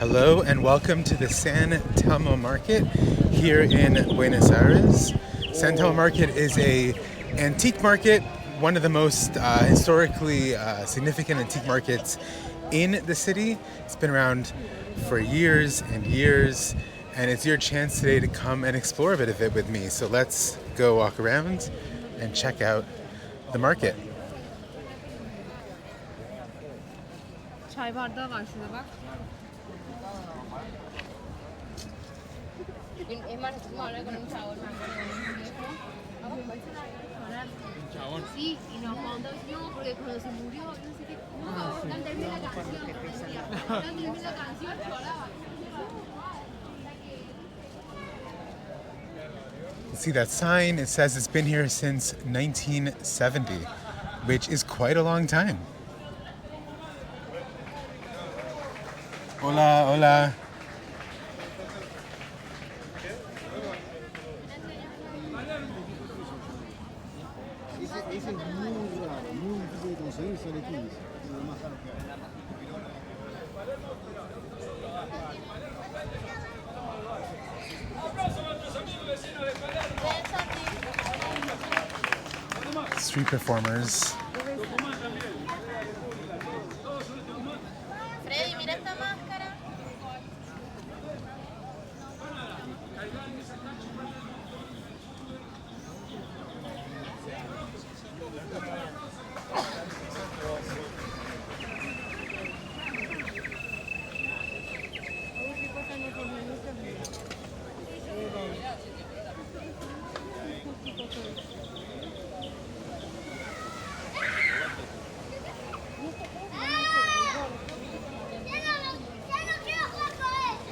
Hello and welcome to the San Telmo Market here in Buenos Aires. San Telmo Market is a antique market, one of the most historically significant antique markets in the city. It's been around for years and years, and it's your chance today to come and explore a bit of it with me. So let's go walk around and check out the market. Çay bardağı var şurada bak. Sí, y nos contó porque cuando se murió, no sé qué, no terminé la canción, no terminé la canción, lloraba. See that sign? It says it's been here since 1970, which is quite a long time. Hola, hola. Ese es muy raro, muy difícil de conseguir, sale 15. Es lo más caro que hay. Street performers. Freddy, mira esta máscara.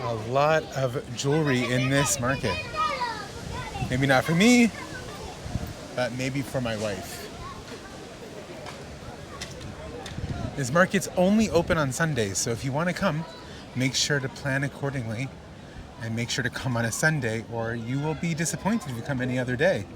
A lot of jewelry in this market. Maybe not for me, but maybe for my wife. This market's only open on Sundays, so if you want to come, make sure to plan accordingly and make sure to come on a Sunday or you will be disappointed if you come any other day.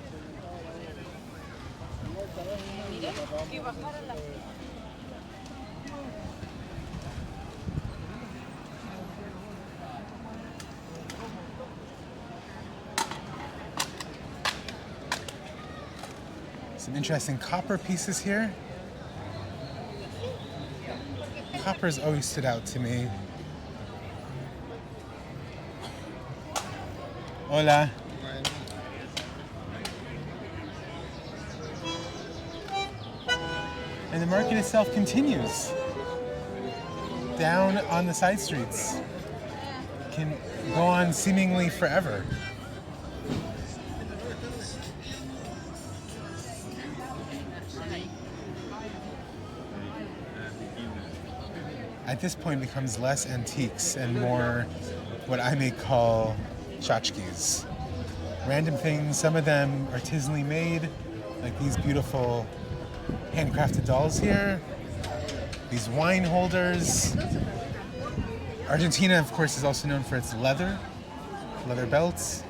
Some interesting copper pieces here. Copper's always stood out to me. Hola. And the market itself continues down on the side streets. Can go on seemingly forever. At this point, it becomes less antiques and more what I may call tchotchkes. Random things, some of them artisanally made, like these beautiful handcrafted dolls here, these wine holders. Argentina, of course, is also known for its leather belts.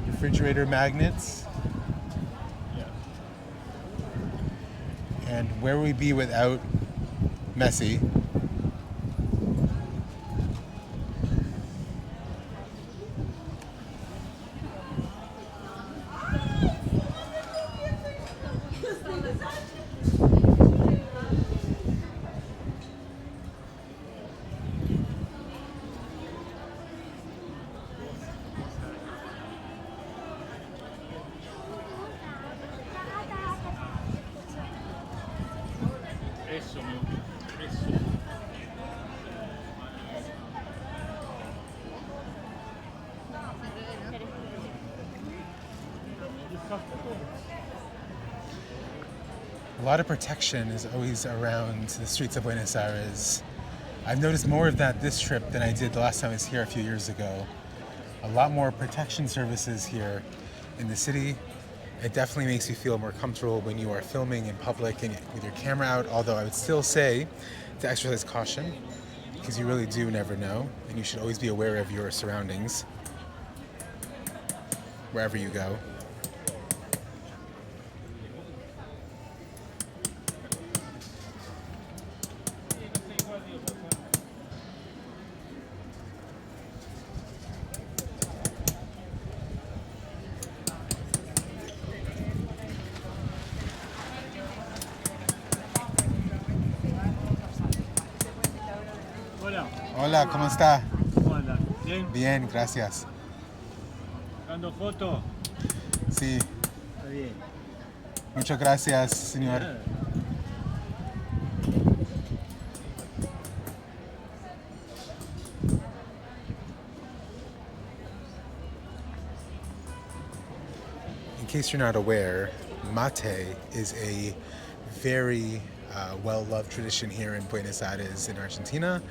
Refrigerator magnets. And where would we be without Messi? A lot of protection is always around the streets of Buenos Aires. I've noticed more of that this trip than I did the last time I was here a few years ago. A lot more protection services here in the city. It definitely makes you feel more comfortable when you are filming in public and with your camera out, although I would still say to exercise caution because you really do never know, and you should always be aware of your surroundings wherever you go. Hola, ¿cómo está? ¿Cómo andan? ¿Bien? Bien, gracias. ¿Dando foto? Sí, Está bien. muchas gracias, señor. Nada. In case you're not aware, mate is a very well-loved tradition here in Buenos Aires in Argentina.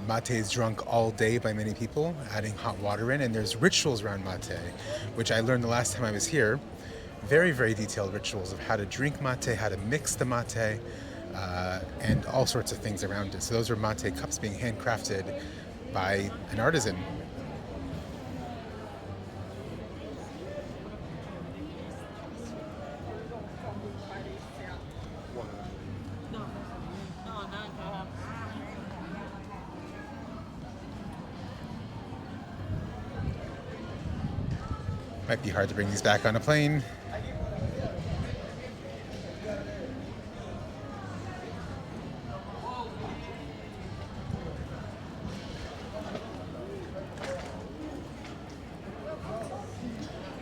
Mate is drunk all day by many people, adding hot water in, and there's rituals around mate, which I learned the last time I was here. Very, very detailed rituals of how to drink mate, how to mix the mate, and all sorts of things around it. So those are mate cups being handcrafted by an artisan. Might be hard to bring these back on a plane.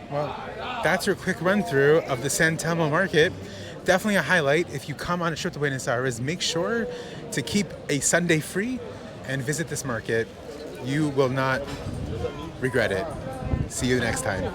Well, that's your quick run through of the San Telmo Market. Definitely a highlight. If you come on a trip to Buenos Aires, make sure to keep a Sunday free and visit this market. You will not regret it. See you next time.